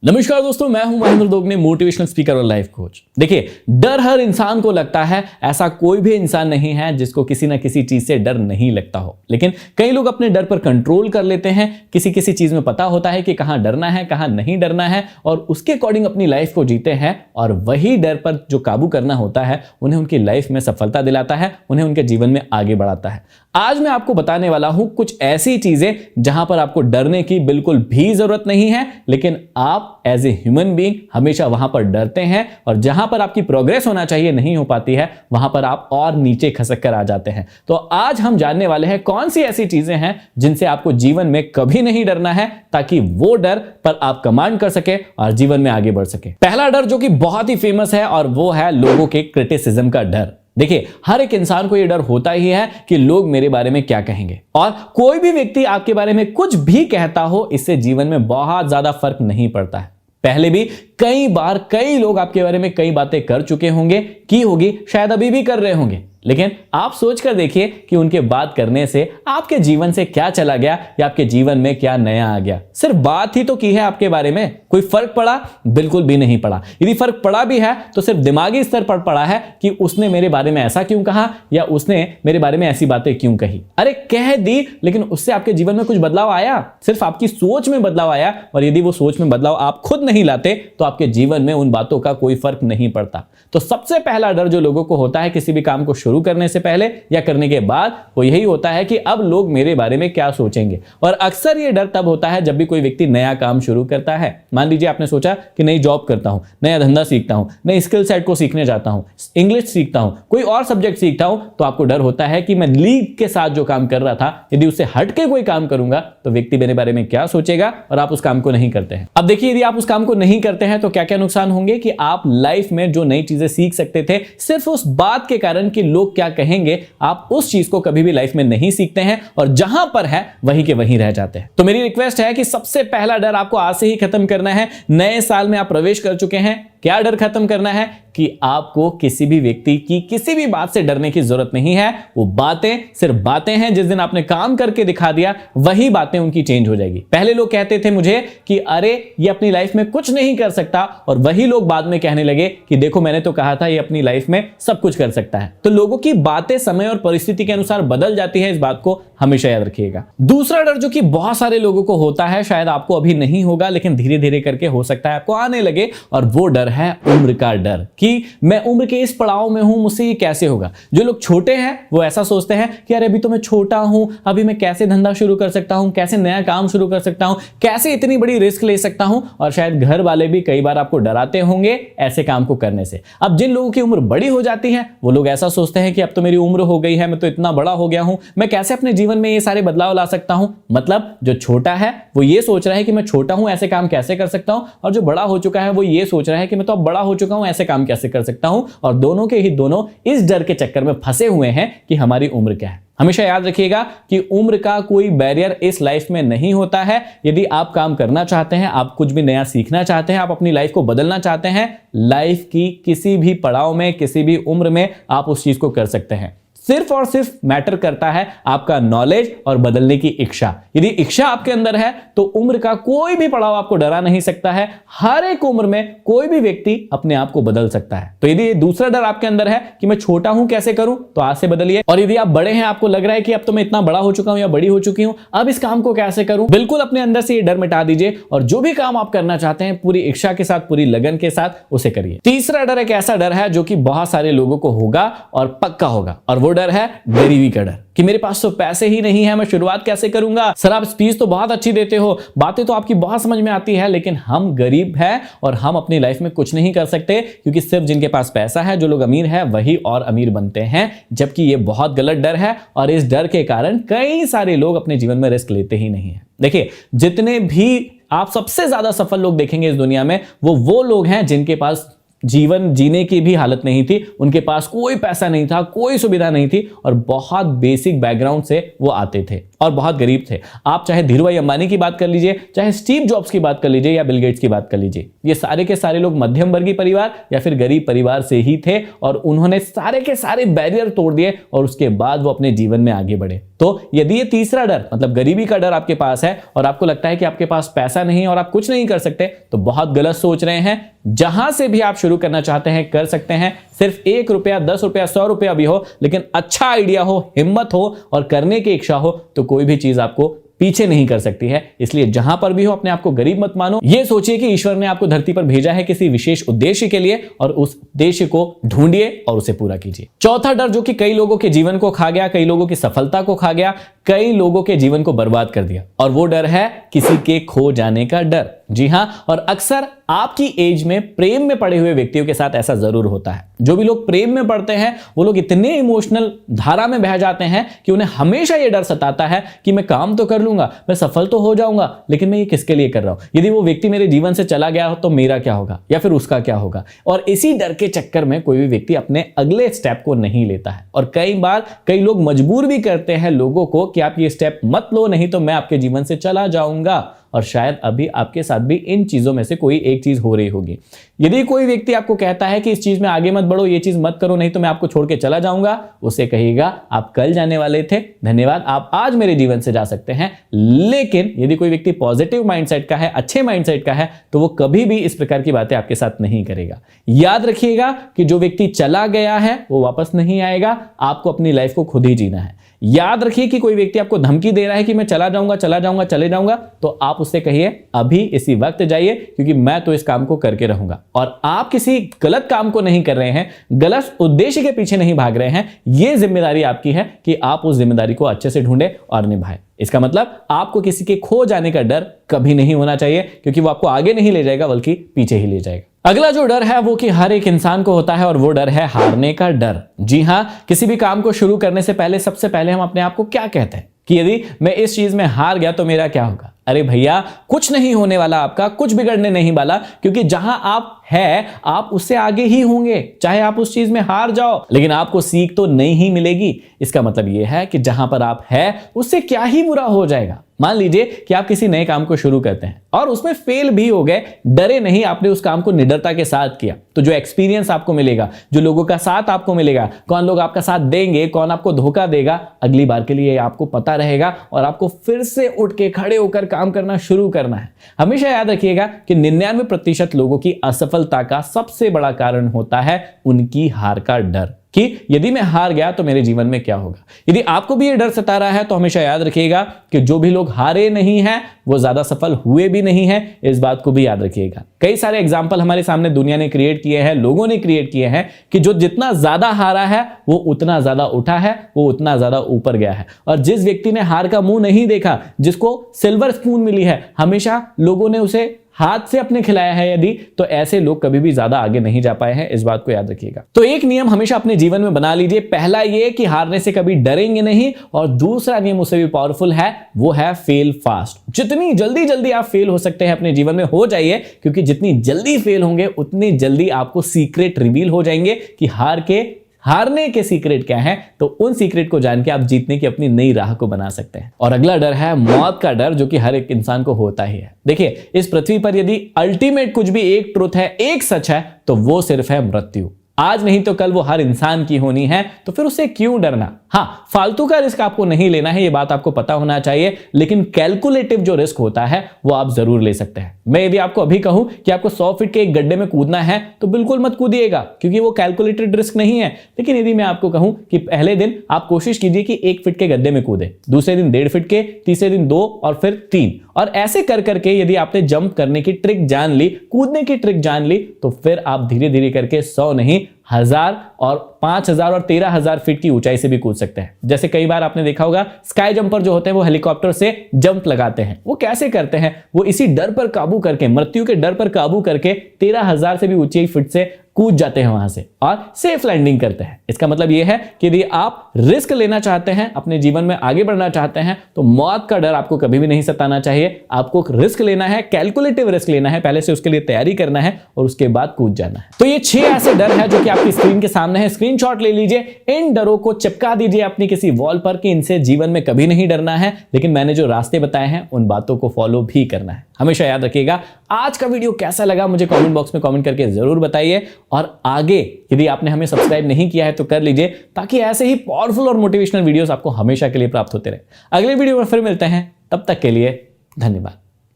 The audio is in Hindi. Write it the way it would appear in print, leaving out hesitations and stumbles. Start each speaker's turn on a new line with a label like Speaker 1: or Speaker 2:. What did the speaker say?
Speaker 1: नमस्कार दोस्तों, मैं हूं महेंद्र दोगने, मोटिवेशनल स्पीकर और लाइफ कोच। देखिए, डर हर इंसान को लगता है। ऐसा कोई भी इंसान नहीं है जिसको किसी ना किसी चीज से डर नहीं लगता हो। लेकिन कई लोग अपने डर पर कंट्रोल कर लेते हैं। किसी किसी चीज में पता होता है कि कहां डरना है, कहां नहीं डरना है, और उसके अकॉर्डिंग अपनी लाइफ को जीते हैं। और वही डर पर जो काबू करना होता है उन्हें उनकी लाइफ में सफलता दिलाता है, उन्हें उनके जीवन में आगे बढ़ाता है। आज मैं आपको बताने वाला हूं कुछ ऐसी चीजें जहां पर आपको डरने की बिल्कुल भी जरूरत नहीं है, लेकिन आप एज ए ह्यूमन बीइंग हमेशा वहां पर डरते हैं, और जहां पर आपकी प्रोग्रेस होना चाहिए नहीं हो पाती है, वहां पर आप और नीचे खसक कर आ जाते हैं। तो आज हम जानने वाले हैं कौन सी ऐसी चीजें हैं जिनसे आपको जीवन में कभी नहीं डरना है, ताकि वो डर पर आप कमांड कर सके और जीवन में आगे बढ़ सके। पहला डर जो कि बहुत ही फेमस है, और वो है लोगों के क्रिटिसिज्म का डर। देखिए, हर एक इंसान को यह डर होता ही है कि लोग मेरे बारे में क्या कहेंगे, और कोई भी व्यक्ति आपके बारे में कुछ भी कहता हो, इससे जीवन में बहुत ज्यादा फर्क नहीं पड़ता है। पहले भी कई बार कई लोग आपके बारे में कई बातें कर चुके होंगे, की होगी, शायद अभी भी कर रहे होंगे, लेकिन आप सोचकर देखिए कि उनके बात करने से आपके जीवन से क्या चला गया या आपके जीवन में क्या नया आ गया। सिर्फ बात ही तो की है आपके बारे में, कोई फर्क पड़ा? बिल्कुल भी नहीं पड़ा। यदि फर्क पड़ा भी है तो सिर्फ दिमागी स्तर पर पड़ा है कि उसने मेरे बारे में ऐसा क्यों कहा, या उसने मेरे बारे में ऐसी बातें क्यों कही। अरे कह दी, लेकिन उससे आपके जीवन में कुछ बदलाव आया? सिर्फ आपकी सोच में बदलाव आया, और यदि वो सोच में बदलाव आप खुद नहीं लाते तो आपके जीवन में उन बातों का कोई फर्क नहीं पड़ता। तो सबसे पहला डर जो लोगों को होता है किसी भी काम को शुरू करने से पहले या करने के बाद, वो यही होता है कि अब लोग मेरे बारे में क्या सोचेंगे। और अक्सर ये डर तब होता है जब भी कोई व्यक्ति नया काम शुरू करता है। मान लीजिए आपने सोचा कि नई जॉब करता हूं, नया धंधा सीखता हूं, नई स्किल सेट को सीखने जाता हूं, इंग्लिश सीखता हूं, कोई और सब्जेक्ट सीखता हूं, तो आपको डर होता है कि मैं लीग के साथ जो काम कर रहा था, यदि उससे हटके कोई काम करूंगा तो व्यक्ति मेरे बारे में क्या सोचेगा, और आप उस काम को नहीं करते हैं। अब देखिए, यदि आप उस काम को नहीं करते हैं तो क्या क्या नुकसान होंगे कि आप लाइफ में जो नई चीजें सीख सकते थे, सिर्फ उस बात के कारण कि लोग क्या कहेंगे, आप उस चीज को कभी भी लाइफ में नहीं सीखते हैं, और जहां पर है वहीं के वहीं रह जाते हैं। तो मेरी रिक्वेस्ट है कि सबसे पहला डर आपको आज से ही खत्म करना है। नए साल में आप प्रवेश कर चुके हैं, क्या डर खत्म करना है कि आपको किसी भी व्यक्ति की किसी भी बात से डरने की जरूरत नहीं है। वो बातें सिर्फ बातें हैं। जिस दिन आपने काम करके दिखा दिया, वही बातें उनकी चेंज हो जाएगी। पहले लोग कहते थे मुझे कि अरे ये अपनी लाइफ में कुछ नहीं कर सकता, और वही लोग बाद में कहने लगे कि देखो मैंने तो कहा था ये अपनी लाइफ में सब कुछ कर सकता है। तो लोगों की बातें समय और परिस्थिति के अनुसार बदल जाती है, इस बात को हमेशा याद रखिएगा। दूसरा डर जो कि बहुत सारे लोगों को होता है, शायद आपको अभी नहीं होगा, लेकिन धीरे धीरे करके हो सकता है आपको आने लगे, और वो डर है उम्र का डर, कि मैं उम्र के इस पड़ाव में हूं, मुझसे ये कैसे होगा। जो लोग छोटे हैं वो ऐसा सोचते हैं कि अरे अभी तो मैं छोटा हूं, अभी मैं कैसे धंधा शुरू कर सकता हूं, कैसे नया काम शुरू कर सकता हूं, कैसे इतनी बड़ी रिस्क ले सकता हूं। और शायद घर वाले भी कई बार आपको डराते होंगे ऐसे काम को करने से। अब जिन लोगों की उम्र बड़ी हो जाती है वो लोग ऐसा सोचते हैं कि अब तो मेरी उम्र हो गई है, मैं तो इतना बड़ा हो गया हूं, मैं कैसे अपने जीवन में ये सारे बदलाव ला सकता हूं। मतलब जो छोटा है वो ये सोच रहा है कि मैं छोटा हूं, ऐसे काम कैसे कर सकता हूं, और जो बड़ा हो चुका है वो ये सोच रहा है कि मैं तो अब बड़ा हो चुका हूं, ऐसे काम कैसे कर सकता हूं। और दोनों के ही दोनों इस डर के चक्कर में फंसे हुए हैं कि हमारी उम्र क्या है। हमेशा याद रखिएगा कि उम्र का कोई बैरियर इस लाइफ में नहीं होता है। यदि आप काम करना चाहते हैं, आप कुछ भी नया सीखना चाहते हैं, आप अपनी लाइफ को बदलना चाहते हैं, लाइफ की किसी भी पड़ाव में, किसी भी उम्र में आप उस चीज को कर सकते हैं। सिर्फ और सिर्फ मैटर करता है आपका नॉलेज और बदलने की इच्छा। यदि इच्छा आपके अंदर है तो उम्र का कोई भी पड़ाव आपको डरा नहीं सकता है। हर एक उम्र में कोई भी व्यक्ति अपने आप को बदल सकता है। तो यदि दूसरा डर आपके अंदर है कि मैं छोटा हूं कैसे करूं, तो आज से बदलिए। और यदि आप बड़े हैं, आपको लग रहा है कि अब तो मैं इतना बड़ा हो चुका हूं या बड़ी हो चुकी हूं, अब इस काम को कैसे करूं, बिल्कुल अपने अंदर से ये डर मिटा दीजिए, और जो भी काम आप करना चाहते हैं पूरी इच्छा के साथ, पूरी लगन के साथ उसे करिए। तीसरा डर एक ऐसा डर है जो कि बहुत सारे लोगों को होगा और पक्का होगा, और वो डर है गरीबी का डर, कि मेरे पास तो पैसे ही नहीं है, मैं शुरुआत कैसे करूंगा। सर आप स्पीच तो बहुत अच्छी देते हो, बातें तो आपकी बहुत समझ में आती है, लेकिन हम गरीब हैं और हम अपनी लाइफ में कुछ नहीं कर सकते, क्योंकि सिर्फ जिनके पास पैसा है, जो लोग अमीर हैं, वही और अमीर बनते हैं। जबकि ये बहुत गलत डर है, और इस डर के कारण कई सारे लोग अपने जीवन में रिस्क लेते ही नहीं है। देखिए, जितने भी आप सबसे ज्यादा सफल लोग देखेंगे इस दुनिया में, वो लोग हैं जिनके पास जीवन जीने की भी हालत नहीं थी, उनके पास कोई पैसा नहीं था, कोई सुविधा नहीं थी और बहुत बेसिक बैकग्राउंड से वो आते थे और बहुत गरीब थे। आप चाहे धीरूभाई अंबानी की बात कर लीजिए, चाहे स्टीव जॉब्स की बात कर लीजिए या बिल गेट्स की बात कर लीजिए, ये सारे के सारे लोग मध्यम वर्गीय परिवार या फिर गरीब परिवार से ही थे और उन्होंने सारे के सारे बैरियर तोड़ दिए और उसके बाद वो अपने जीवन में आगे बढ़े। तो यदि ये तीसरा डर मतलब गरीबी का डर आपके पास है और आपको लगता है कि आपके पास पैसा नहीं और आप कुछ नहीं कर सकते, तो बहुत गलत सोच रहे हैं। जहां से भी आप शुरू करना चाहते हैं कर सकते हैं। सिर्फ 1 रुपया, 10 रुपया, 100 रुपया भी हो, लेकिन अच्छा आइडिया हो, हिम्मत हो और करने की इच्छा हो, तो कोई भी चीज आपको पीछे नहीं कर सकती है। इसलिए जहां पर भी हो अपने आप को गरीब मत मानो। यह सोचिए कि ईश्वर ने आपको धरती पर भेजा है किसी विशेष उद्देश्य के लिए और उस उद्देश्य को ढूंढिए और उसे पूरा कीजिए। चौथा डर जो कि कई लोगों के जीवन को खा गया, कई लोगों की सफलता को खा गया, कई लोगों के जीवन को बर्बाद कर दिया, और वो डर है किसी के खो जाने का डर। जी हां, और अक्सर आपकी एज में प्रेम में पड़े हुए व्यक्तियों के साथ ऐसा जरूर होता है। जो भी लोग प्रेम में पड़ते हैं वो लोग इतने इमोशनल धारा में बह जाते हैं कि उन्हें हमेशा यह डर सताता है कि मैं काम तो कर लूंगा, मैं सफल तो हो जाऊंगा, लेकिन मैं ये किसके लिए कर रहा हूं? यदि वो व्यक्ति मेरे जीवन से चला गया हो तो मेरा क्या होगा या फिर उसका क्या होगा? और इसी डर के चक्कर में कोई भी व्यक्ति अपने अगले स्टेप को नहीं लेता है और कई बार कई लोग मजबूर भी करते हैं लोगों को कि आप ये स्टेप मत लो, नहीं तो मैं आपके जीवन से चला जाऊंगा। और शायद अभी आपके साथ भी इन चीजों में से कोई एक चीज हो रही होगी। यदि कोई व्यक्ति आपको कहता है कि इस चीज में आगे मत बढ़ो, ये चीज मत करो, नहीं तो मैं आपको छोड़ के चला जाऊंगा, उसे कहिएगा आप कल जाने वाले थे, धन्यवाद, आप आज मेरे जीवन से जा सकते हैं। लेकिन यदि कोई व्यक्ति पॉजिटिव माइंडसेट का है, अच्छे माइंडसेट का है, तो वो कभी भी इस प्रकार की बातें आपके साथ नहीं करेगा। याद रखिएगा कि जो व्यक्ति चला गया है वो वापस नहीं आएगा, आपको अपनी लाइफ को खुद ही जीना है। याद रखिए कि कोई व्यक्ति आपको धमकी दे रहा है कि मैं चला जाऊंगा, चले जाऊंगा, तो आप उससे कहिए अभी इसी वक्त जाइए, क्योंकि मैं तो इस काम को करके रहूंगा। और आप किसी गलत काम को नहीं कर रहे हैं, गलत उद्देश्य के पीछे नहीं भाग रहे हैं। यह जिम्मेदारी आपकी है कि आप उस जिम्मेदारी को अच्छे से ढूंढे और निभाएं। इसका मतलब आपको किसी के खो जाने का डर कभी नहीं होना चाहिए, क्योंकि वो आपको आगे नहीं ले जाएगा बल्कि पीछे ही ले जाएगा। अगला जो डर है वो कि हर एक इंसान को होता है और वो डर है हारने का डर। जी हां, किसी भी काम को शुरू करने से पहले सबसे पहले हम अपने आप को क्या कहते हैं कि यदि मैं इस चीज में हार गया तो मेरा क्या होगा? अरे भैया, कुछ नहीं होने वाला, आपका कुछ बिगड़ने नहीं वाला, क्योंकि जहां आप है आप उससे आगे ही होंगे। चाहे आप उस चीज में हार जाओ, लेकिन आपको सीख तो नहीं मिलेगी। इसका मतलब यह है कि जहां पर आप है उससे क्या ही बुरा हो जाएगा। मान लीजिए कि आप किसी नए काम को शुरू करते हैं और उसमें फेल भी हो गए, डरे नहीं, आपने उस काम को निडरता के साथ किया, तो जो एक्सपीरियंस आपको मिलेगा, जो लोगों का साथ आपको मिलेगा, कौन लोग आपका साथ देंगे, कौन आपको धोखा देगा, अगली बार के लिए आपको पता रहेगा और आपको फिर से उठ के खड़े होकर काम करना शुरू करना है। हमेशा याद रखिएगा कि 99% लोगों की असफलता का सबसे बड़ा कारण होता है उनकी हार का डर, कि यदि मैं हार गया तो मेरे जीवन में क्या होगा। यदि आपको भी ये डर सता रहा है तो हमेशा याद रखिएगा कि जो भी लोग हारे नहीं हैं वो ज्यादा सफल हुए भी नहीं हैं। इस बात को भी याद रखिएगा। कई सारे एग्जाम्पल हमारे सामने दुनिया ने क्रिएट किए हैं, लोगों ने क्रिएट किए हैं कि जो जितना ज्यादा हारा है वो उतना ज्यादा उठा है, वो उतना ज्यादा ऊपर गया है। और जिस व्यक्ति ने हार का मुंह नहीं देखा, जिसको सिल्वर स्पून मिली है, हमेशा लोगों ने उसे हाथ से अपने खिलाया है यदि, तो ऐसे लोग कभी भी ज्यादा आगे नहीं जा पाए हैं। इस बात को याद रखिएगा। तो एक नियम हमेशा अपने जीवन में बना लीजिए। पहला ये कि हारने से कभी डरेंगे नहीं, और दूसरा नियम उससे भी पावरफुल है, वो है फेल फास्ट। जितनी जल्दी आप फेल हो सकते हैं अपने जीवन में हो जाइए, क्योंकि जितनी जल्दी फेल होंगे उतनी जल्दी आपको सीक्रेट रिवील हो जाएंगे कि हारने के सीक्रेट क्या है। तो उन सीक्रेट को जान के आप जीतने की अपनी नई राह को बना सकते हैं। और अगला डर है मौत का डर, जो कि हर एक इंसान को होता ही है। देखिए, इस पृथ्वी पर यदि अल्टीमेट कुछ भी एक ट्रुथ है, एक सच है, तो वो सिर्फ है मृत्यु। आज नहीं तो कल वो हर इंसान की होनी है, तो फिर उससे क्यों डरना। हां, फालतू का रिस्क आपको नहीं लेना है, ये बात आपको पता होना चाहिए, लेकिन कैलकुलेटिव जो रिस्क होता है वो आप जरूर ले सकते हैं। मैं यदि आपको अभी कहूं कि आपको 100 फीट के एक गड्ढे में कूदना है तो बिल्कुल मत कूदिएगा, क्योंकि वो कैलकुलेटेड रिस्क नहीं है। लेकिन यदि मैं आपको कहूं कि पहले दिन आप कोशिश कीजिए कि 1 फीट के गड्ढे में कूदे, दूसरे दिन 1.5 फीट के, तीसरे दिन 2 और फिर 3, और ऐसे कर करके यदि आपने जंप करने की ट्रिक जान ली, कूदने की ट्रिक जान ली, तो फिर आप धीरे धीरे करके 100 नहीं 1000 और 5000 और 13000 फीट की ऊंचाई से भी कूद सकते हैं। जैसे कई बार आपने देखा होगा स्काई जंपर जो होते हैं वो हेलीकॉप्टर से जंप लगाते हैं। वो कैसे करते हैं? वो इसी डर पर काबू करके, मृत्यु के डर पर काबू करके 13000 से भी ऊंची फीट से कूद जाते हैं वहां से और सेफ लैंडिंग करते हैं। इसका मतलब यह है कि यदि आप रिस्क लेना चाहते हैं, अपने जीवन में आगे बढ़ना चाहते हैं, तो मौत का डर आपको कभी भी नहीं सताना चाहिए। आपको रिस्क लेना है, कैलकुलेटिव रिस्क लेना है, पहले से उसके लिए तैयारी करना है और उसके बाद कूद जाना है। तो ये 6 ऐसे डर है जो कि आपकी स्क्रीन के सामने है। स्क्रीनशॉट ले लीजिए, इन डरों को चिपका दीजिए अपनी किसी वॉल पर कि इनसे जीवन में कभी नहीं डरना है, लेकिन मैंने जो रास्ते बताए हैं उन बातों को फॉलो भी करना है। हमेशा याद रखिएगा। आज का वीडियो कैसा लगा मुझे कमेंट बॉक्स में कमेंट करके जरूर बताइए, और आगे यदि आपने हमें सब्सक्राइब नहीं किया है तो कर लीजिए, ताकि ऐसे ही पावरफुल और मोटिवेशनल वीडियोस आपको हमेशा के लिए प्राप्त होते रहे। अगले वीडियो में फिर मिलते हैं, तब तक के लिए धन्यवाद।